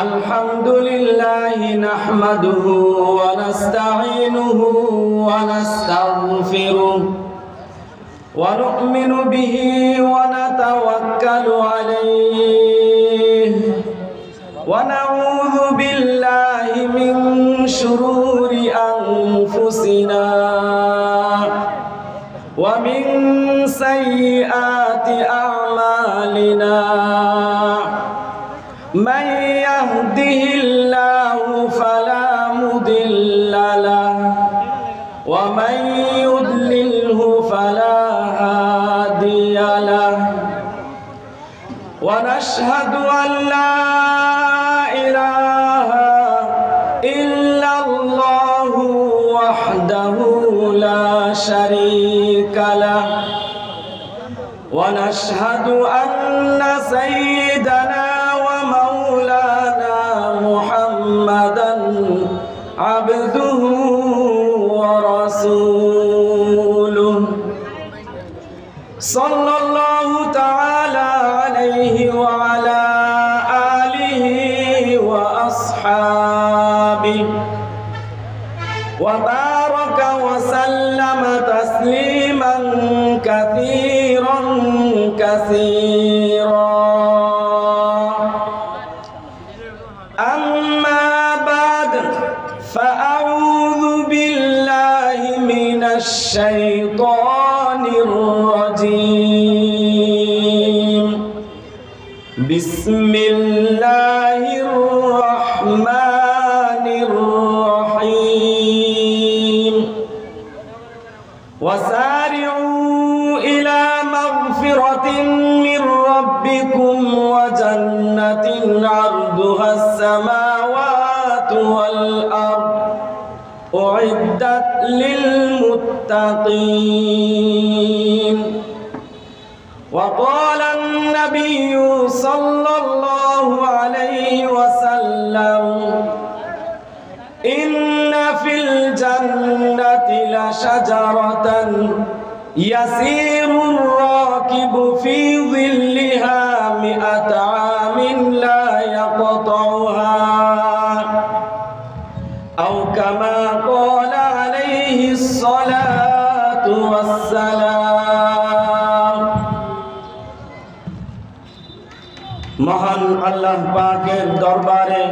الحمد لله نحمده ونستعينه ونستغفره ونؤمن به ونتوكل عليه ونعوذ بالله من شرور أنفسنا ومن سيئات أعمالنا من يهده الله فلا مضل له ومن يضلله فلا هادي له ونشهد أن لا إله إلا الله وحده لا شريك له ونشهد أن سيدنا ومولانا محمدا عبده ورسوله صلى الله تعالى عليه وعلى آله وأصحابه وبارك وسلم تسليما كثيرا كثيرا. أما بعد فأعوذ بالله من الشيطان الرجيم. بسم الله الرحمن الرحيم. وسارعوا إلى مغفرة من ربكم وجنة عرضها السماوات والأرض أعدت للمتقين. وقال النبي صلى الله عليه وسلم إن في الجنة لشجرة يسير الراكب في ظلها 100 عام لا يقطعها أو كما قال عليه الصلاة والسلام. মহান আল্লাহ পাকের দরবারে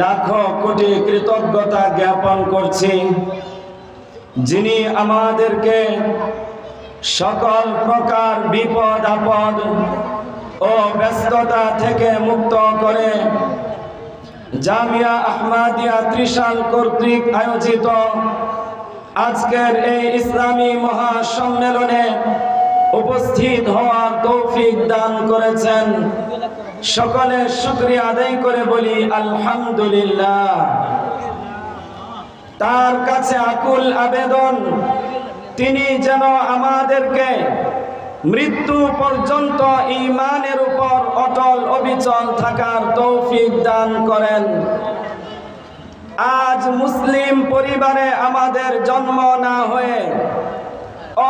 লাখো কোটি কৃতজ্ঞতা জ্ঞাপন করছি, যিনি আমাদেরকে সকল প্রকার বিপদ আপদ ও ব্যস্ততা থেকে মুক্ত করে জামিয়া আহমদিয়া ত্রিশাল কর্তৃক আয়োজিত আজকের এই ইসলামী মহাসম্মেলনে উপস্থিত হওয়ার তৌফিক দান করেছেন। সকলে শুকরিয়া আদায় করে বলি আলহামদুলিল্লাহ। তার কাছে আকুল আবেদন, তিনি যেন আমাদেরকে মৃত্যু পর্যন্ত ঈমানের উপর অটল অবিচল থাকার তৌফিক দান করেন। আজ মুসলিম পরিবারে আমাদের জন্ম না হয়ে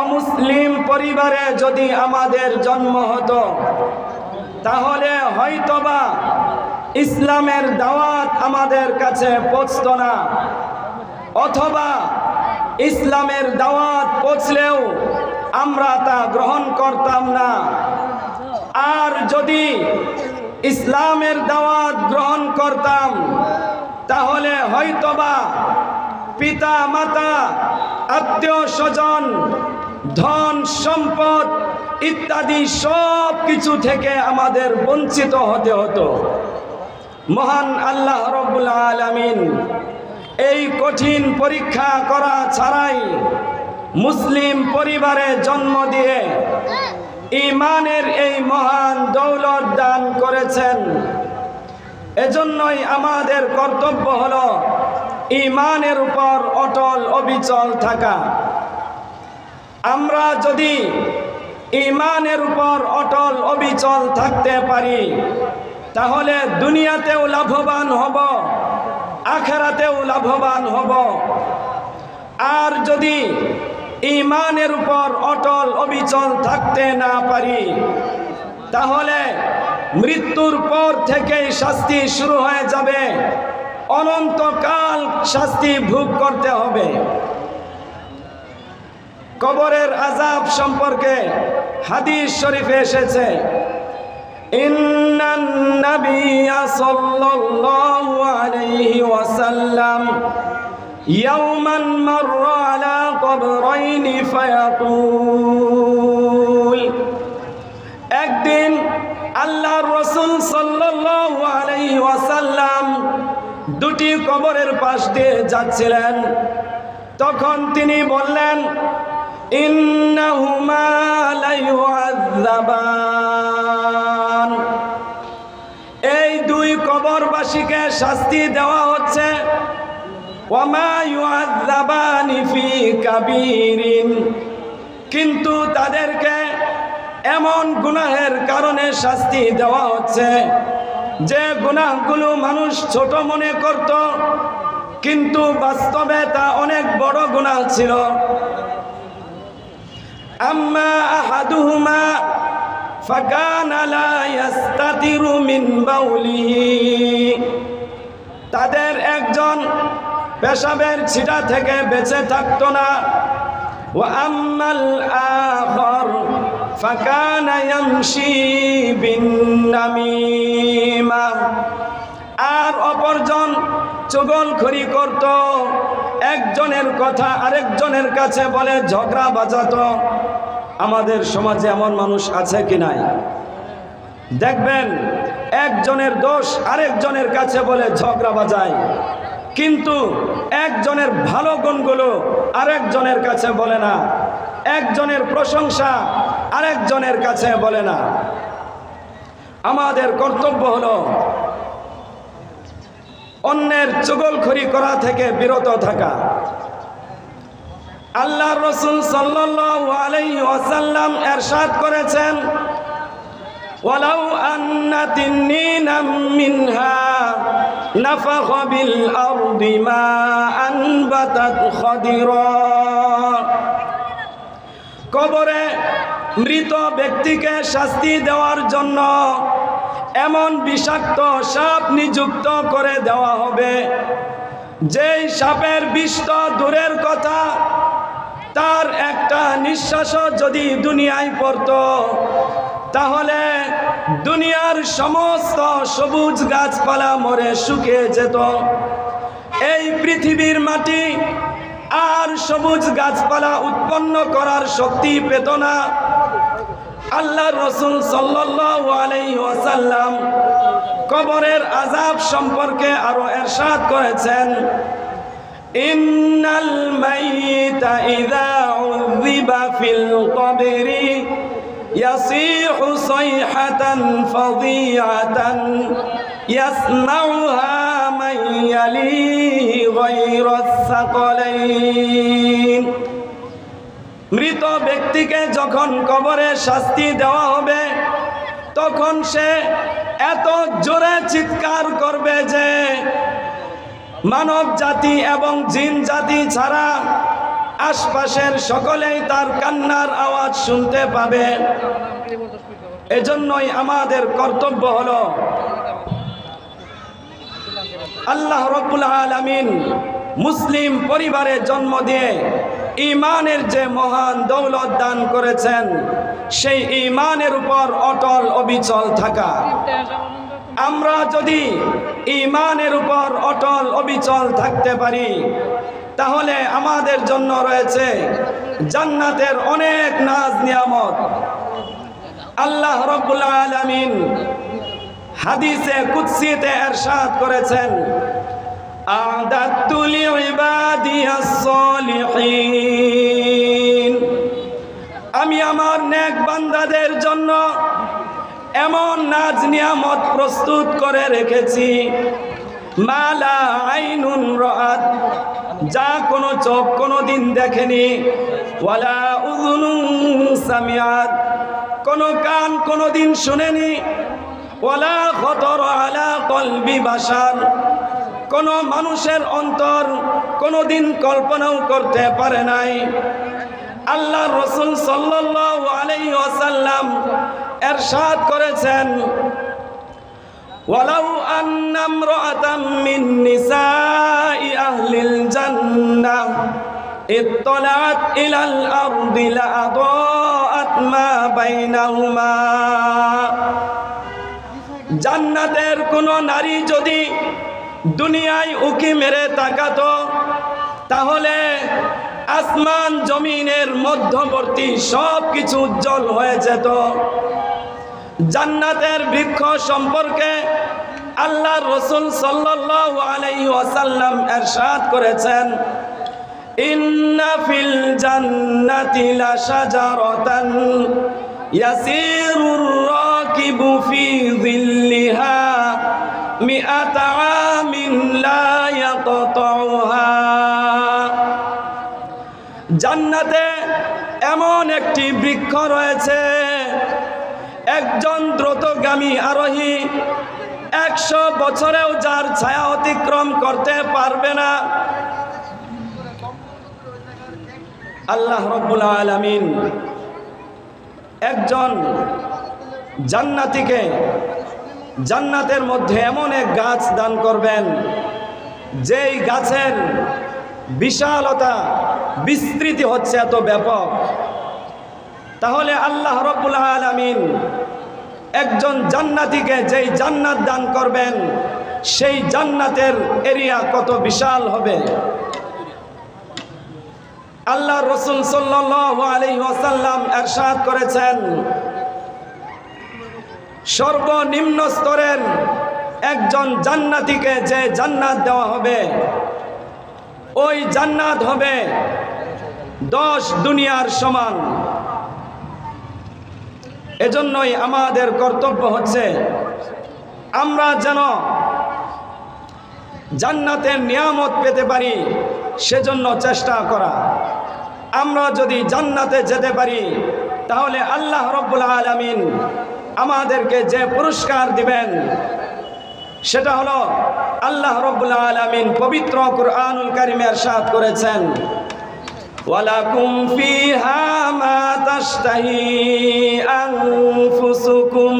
অমুসলিম পরিবারে যদি আমাদের জন্ম হতো, তাহলে হয়তোবা ইসলামের দাওয়াত আমাদের কাছে পৌঁছতো না, অথবা ইসলামের দাওয়াত পৌঁছলেও আমরা তা গ্রহণ করতাম না। আর যদি ইসলামের দাওয়াত গ্রহণ করতাম, তাহলে হয়তোবা পিতা মাতা, আত্মীয় স্বজন, ধন সম্পদ ইত্যাদি সব কিছু থেকে আমাদের বঞ্চিত হতে হতো। মহান আল্লাহ রব্বুল আলামিন এই কঠিন পরীক্ষা করা ছাড়াই মুসলিম পরিবারে জন্ম দিয়ে ঈমানের এই মহান দৌলত দান করেছেন। এজন্যই আমাদের কর্তব্য হলো ঈমানের উপর অটল অবিচল থাকা। আমরা যদি ঈমানের উপর অটল অবিচল থাকতে পারি, তাহলে দুনিয়াতেও লাভবান হব, আখিরাতেও লাভবান হব। আর যদি ঈমানের উপর অটল অবিচল থাকতে না পারি, তাহলে মৃত্যুর পর থেকেই শাস্তি শুরু হয়ে যাবে, অনন্তকাল শাস্তি ভোগ করতে হবে। কবরের আযাব সম্পর্কে হাদিস শরীফে এসেছে, ইন্নান নাবিয়্যা সাল্লাল্লাহু আলাইহি ওয়াসাল্লাম ইয়াওমান মাররা আলা কবরাইনি ফায়াকুল, একদিন আল্লাহর রাসূল সাল্লাল্লাহু আলাইহি ওয়াসাল্লাম দুটি কবরের পাশ দিয়ে যাচ্ছিলেন। তখন তিনি বললেন, ইন্নাহুমা লা ইউআযাবান, এই দুই কবরবাসীকে শাস্তি দেওয়া হচ্ছে। ওয়ামা ইউআযাবানি ফি কাবীরিন, কিন্তু তাদেরকে এমন গুনাহের কারণে শাস্তি দেওয়া হচ্ছে যে গুনাহগুলো মানুষ ছোট মনে করত, কিন্তু বাস্তবে তা অনেক বড় গুনাহ ছিল। আম্মা আহাদুহুমা ফাকানা লা ইস্তাতিরু মিন বাউলিহি, তাদের একজন পেশাবের ছিটা থেকে বেঁচে থাকতো না। ওয়া আম্মাল আখার ফাকানা ইয়ামশি বিন নামিমা, আর অপরজন চুগলখড়ি করত, একজনের কথা আরেকজনের কাছে বলে ঝগড়া বাজাতো। আমাদের সমাজে এমন মানুষ আছে কি নাই? দেখবেন একজনের দোষ আরেকজনের কাছে বলে ঝগড়া বাজায়, কিন্তু একজনের ভালো গুণগুলো আরেকজনের কাছে বলে না, একজনের প্রশংসা আরেকজনের কাছে বলে না। আমাদের কর্তব্য হলো অন্যের চুগলখড়ি করা থেকে বিরত থাকা। আল্লাহর রাসূল সাল্লাল্লাহু আলাইহি ওয়াসাল্লাম ইরশাদ করেছেন, ওয়ালাউ আন্না তিন্নিনাম মিনহা নাফাখা বিল আরদি মা আনবাতাত খাদিরা, কবরে মৃত ব্যক্তিকে শাস্তি দেওয়ার জন্য এমন বিষাক্ত সাপ নিযুক্ত করে দেওয়া হবে, যেই সাপের বিষ তো দূরের কথা, তার একটা নিঃশ্বাসও যদি দুনিয়ায় পড়তো তাহলে দুনিয়ার সমস্ত সবুজ গাছপালা মরে শুকিয়ে যেত। এই পৃথিবীর মাটি আর সবুজ গাছপালা উৎপন্ন করার শক্তি পেত না। আল্লাহর রাসূল সাল্লাল্লাহু আলাইহি ওয়াসাল্লাম কবরের আযাব সম্পর্কে আরো ইরশাদ করেছেন, ইন্নাল মাইতা ইযা উযিবা ফিল কবরি ইয়াসিহু সাইহাতান ফাযিআতান ইয়াসমাউহা মান ইয়ালিহি গায়রাস সাকালাইন, মৃত ব্যক্তিকে যখন কবরে শাস্তি দেওয়া হবে তখন সে এত জোরে চিৎকার করবে যে মানব জাতি এবং জিন জাতি ছাড়া আশপাশের সকলেই তার কান্নার আওয়াজ শুনতে পাবে। এজন্যই আমাদের কর্তব্য হলো আল্লাহ রাব্বুল আলামিন মুসলিম পরিবারে জন্ম দিয়ে ঈমানের যে মহান দৌলত দান করেছেন, সেই ঈমানের উপর অটল অবিচল থাকা। আমরা যদি ঈমানের উপর অটল অবিচল থাকতে পারি তাহলে আমাদের জন্য রয়েছে জান্নাতের অনেক নাজ নিয়ামত। আল্লাহ রাব্বুল আলামিন হাদিসে কুদসিতে ইরশাদ করেছেন, আ'দাতু লিইবাদিয়াস সালিহিন, আমি আমার নেক বান্দাদের জন্য এমন নাজ নিয়ামত প্রস্তুত করে রেখেছি, মালা আইনুন রাআত, যা কোনো চোখ কোনোদিন দেখেনি, ওয়ালা উযুনুন সামিআত, কোনো কান কোনোদিন শুনেনি, ওয়ালা খতর আলা কলবি বাশার, কোনো মানুষের অন্তর কোনোদিন কল্পনাও করতে পারে নাই। আল্লাহর রাসূল সাল্লাল্লাহু আলাইহি ওয়াসাল্লাম ইরশাদ করেছেন, ওয়ালাউ আন্না ইমরাআতাম মিন নিসাই আহলিল জান্নাহ ইত্তালাআত ইলাল আরদি লাআদাআত মা বাইনাহুমা। জান্নাতের কোন নারী যদি দুনিয়ায় উকি মেরে তাকাতো তাহলে আসমান জমিনের মধ্যবর্তী সব কিছু উজ্জ্বল হয়ে যেত। জান্নাতের বৃক্ষ সম্পর্কে আল্লাহর রাসূল সাল্লাল্লাহু আলাইহি ওয়াসাল্লাম ইরশাদ করেছেন, ইন্না ফিল জান্নাতি লাশাজারাতান ইয়াসিরুর রাকিবু ফি যিল্লিহা মিআতা আমিন লা ইয়াকতাউহা। জান্নাতে এমন একটি বৃক্ষ রয়েছে, একজন দ্রুতগামী আরোহী 100 বছরেও যার ছায়া অতিক্রম করতে পারবে না। আল্লাহ রাব্বুল আলামিন একজন জান্নাতীকে জান্নাতের মধ্যে এমন এক গাছ দান করবেন যেই গাছের বিশালতা বিস্তৃতি হচ্ছে এত ব্যাপক। তাহলে আল্লাহ রাব্বুল আলামিন একজন জান্নাতীকে যেই জান্নাত দান করবেন সেই জান্নাতের এরিয়া কত বিশাল হবে। আল্লাহর রাসূল সাল্লাল্লাহু আলাইহি ওয়াসাল্লাম ইরশাদ করেছেন, সর্বনিম্ন স্তরের একজন জান্নাতীকে যে জান্নাত দেওয়া হবে ওই জান্নাত হবে 10 দুনিয়ার সমান। এজন্যই আমাদের কর্তব্য হচ্ছে আমরা যেন জান্নাতের নিয়ামত পেতে পারি সেজন্য চেষ্টা করা। আমরা যদি জান্নাতে যেতে পারি তাহলে আল্লাহ রাব্বুল আলামিন আমাদেরকে যে পুরস্কার দিবেন সেটা হলো আল্লাহ রাব্বুল আলামিন পবিত্র কুরআনুল কারীমে ইরশাদ করেছেন, ওয়ালাকুম ফিহা মা তাশতাহি আনফুসুকুম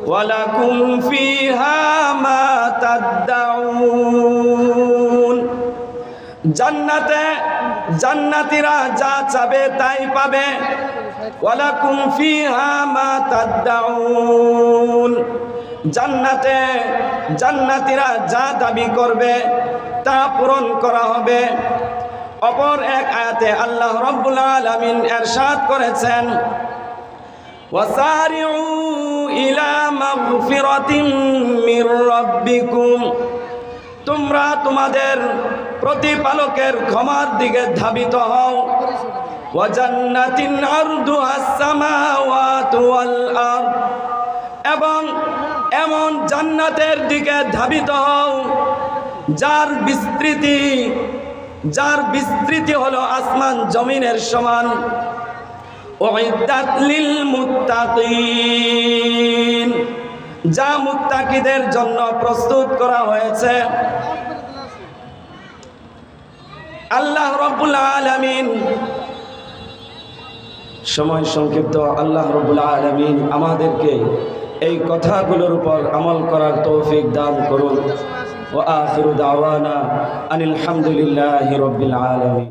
ওয়ালাকুম ফিহা মা তাদউন। জান্নাতে জান্নাতীরা যা চাবে তাই পাবে। ওয়ালাকুম ফিহা মা তাদউন। জান্নাতে জান্নাতীরা যা দাবি করবে তা পূরণ করা হবে। অপর এক আয়াতে আল্লাহ রাব্বুল আলামিন ইরশাদ করেছেন, ওয়াসারিউ ইলা মাগফিরাতিম মির রাব্বিকুম। তোমরা তোমাদের প্রতিপালকের ক্ষমার দিকে ধাবিত হও। ওয়া জান্নাতিন আরদুহাস সামাওয়াতু ওয়াল আরদ। এবং এমন জান্নাতের দিকে ধাবিত হও যার বিস্তৃতি হলো আসমান জমিনের সমান। উইদ্দাত লিল মুত্তাকিন। যা মুত্তাকিদের জন্য প্রস্তুত করা হয়েছে। আল্লাহ রাব্বুল আলামিন, সময় সংক্ষিপ্ত, আল্লাহ রাব্বুল আলামিন আমাদেরকে এই কথাগুলোর উপর আমল করার তৌফিক দান করুন। ওয়া আখিরু দাওয়ানা আনিল হামদুলিল্লাহি রাব্বিল আলামিন।